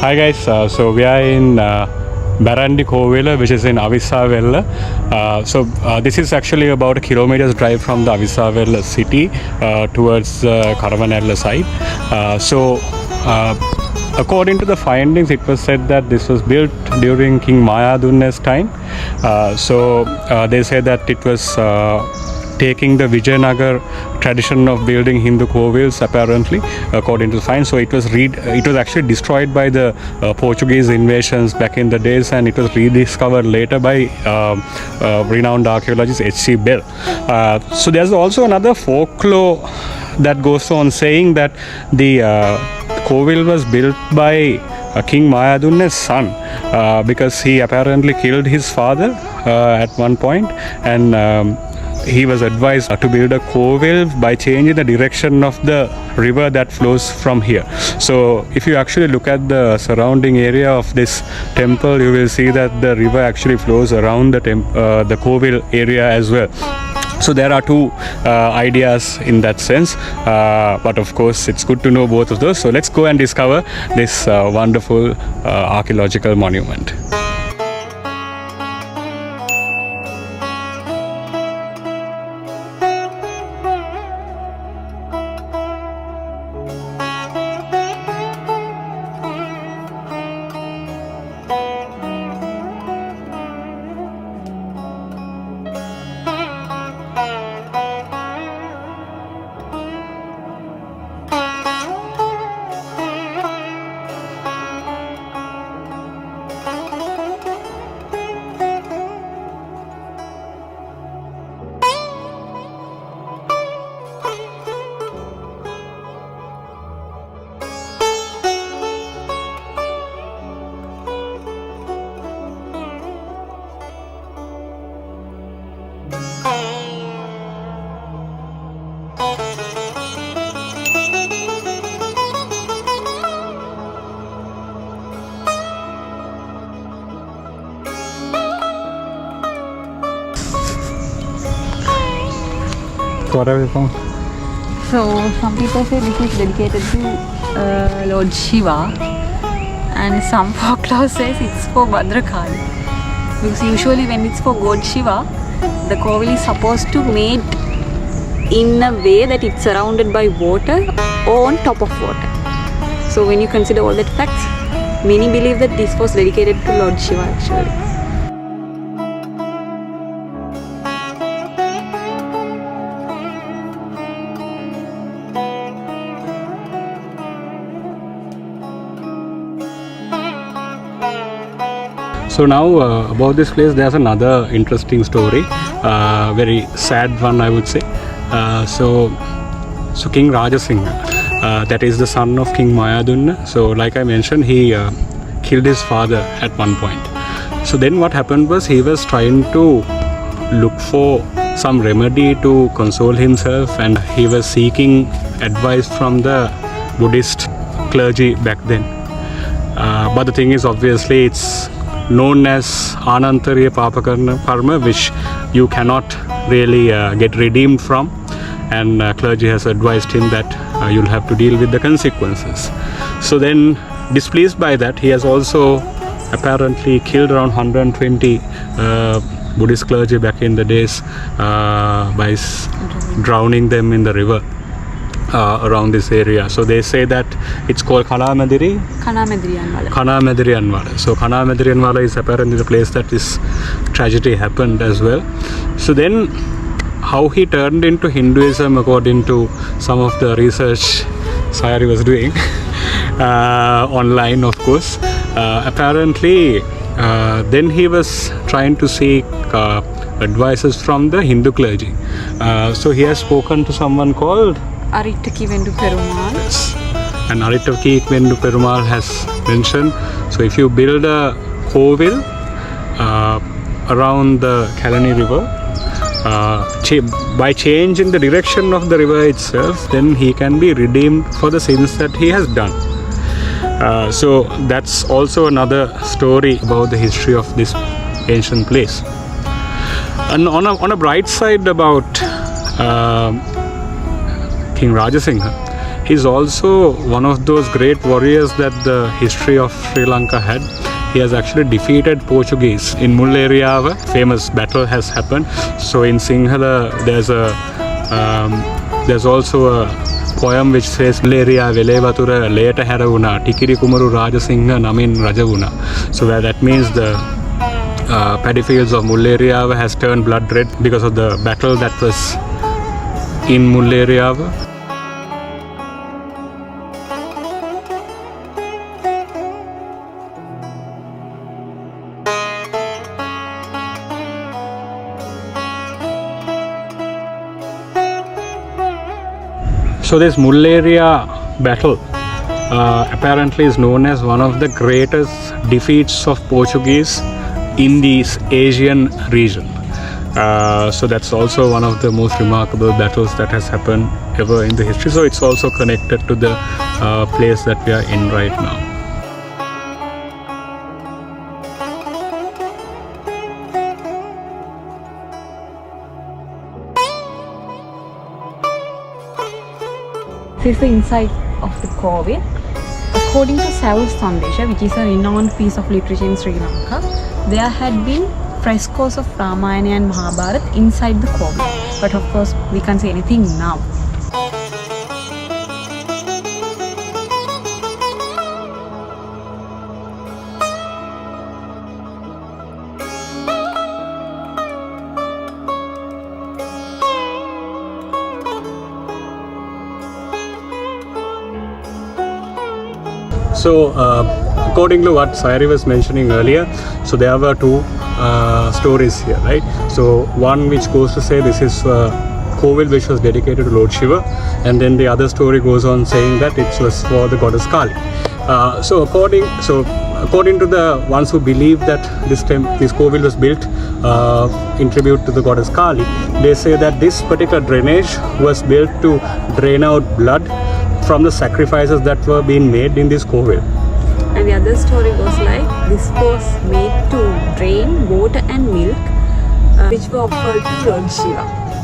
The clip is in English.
Hi guys, so we are in Barandi Kovila, which is in Avissawella. This is actually about a kilometer's drive from the Avissawella city towards the Karavanella side. According to the findings, it was said that this was built during King Mayadunne's time. They say that it was taking the Vijayanagar tradition of building Hindu Clergy apparently, according to the finds. So it was actually destroyed by the Portuguese invasions back in the days, and it was rediscovered later by renowned archaeologist H.C. Bell. So there's also another folklore that goes on saying that the Kovil was built by King Mayadunne's son because he apparently killed his father at one point, and he was advised to build a Kovil by changing the direction of the river that flows from here. So if you actually look at the surrounding area of this temple, you will see that the river actually flows around the Kovil area as well. So there are two ideas in that sense, but of course it's good to know both of those. So let's go and discover this wonderful archaeological monument. What have you found? So some people say this is dedicated to Lord Shiva, and some folklore says it's for Bhadrakali. Because usually when it's for God Shiva, the Kovil is supposed to made in a way that it's surrounded by water or on top of water. So when you consider all that facts, many believe that this was dedicated to Lord Shiva actually. So now about this place, there's another interesting story, very sad one I would say. So King Rajasinghe, that is the son of King Mayadunne. So like I mentioned, he killed his father at one point. So then what happened was he was trying to look for some remedy to console himself, and he was seeking advice from the Buddhist clergy back then. But the thing is, obviously it's known as Anantariya Papakarma, which you cannot really get redeemed from, and clergy has advised him that you'll have to deal with the consequences. So then, displeased by that, he has also apparently killed around 120 Buddhist clergy back in the days by drowning them in the river around this area. So they say that it's called Kanamediri Anwala. So Kanamediri Anwala is apparently the place that this tragedy happened as well. So then how he turned into Hinduism, according to some of the research Sayari was doing online, of course, apparently then he was trying to seek advices from the Hindu clergy. So he has spoken to someone called Arittaki Vendu Perumal. Yes. And Arittaki Vendu Perumal has mentioned, so if you build a Kovil around the Kalani river, by changing the direction of the river itself, then he can be redeemed for the sins that he has done. So that's also another story about the history of this ancient place. And on a bright side about King Rajasinghe, He's also one of those great warriors that the history of Sri Lanka had. He has actually defeated Portuguese in Mulleriava. Famous battle has happened. So in Sinhala, there's also a poem which says Mulleriya Velevatura Leyata Haravuna Tikiri Kumaru Rajasinghe Namin Rajavuna. So that means the paddy fields of Mulleriava has turned blood red because of the battle that was in Mulleriava. So this Mulleriya battle apparently is known as one of the greatest defeats of Portuguese in this Asian region. So that's also one of the most remarkable battles that has happened ever in the history. So it's also connected to the place that we are in right now. This is the inside of the Kovil. According to Saul's Sandesha, which is a renowned piece of literature in Sri Lanka, there had been frescoes of Ramayana and Mahabharata inside the Kovil. But of course, we can't see anything now. So, according to what Sayari was mentioning earlier, so there were two stories here, right? So, one which goes to say this is Kovil which was dedicated to Lord Shiva, and then the other story goes on saying that it was for the goddess Kali. So, according to the ones who believe that this Kovil was built in tribute to the goddess Kali, they say that this particular drainage was built to drain out blood from the sacrifices that were being made in this Kovil. And the other story goes like, this was made to drain water and milk which were offered to Lord Shiva.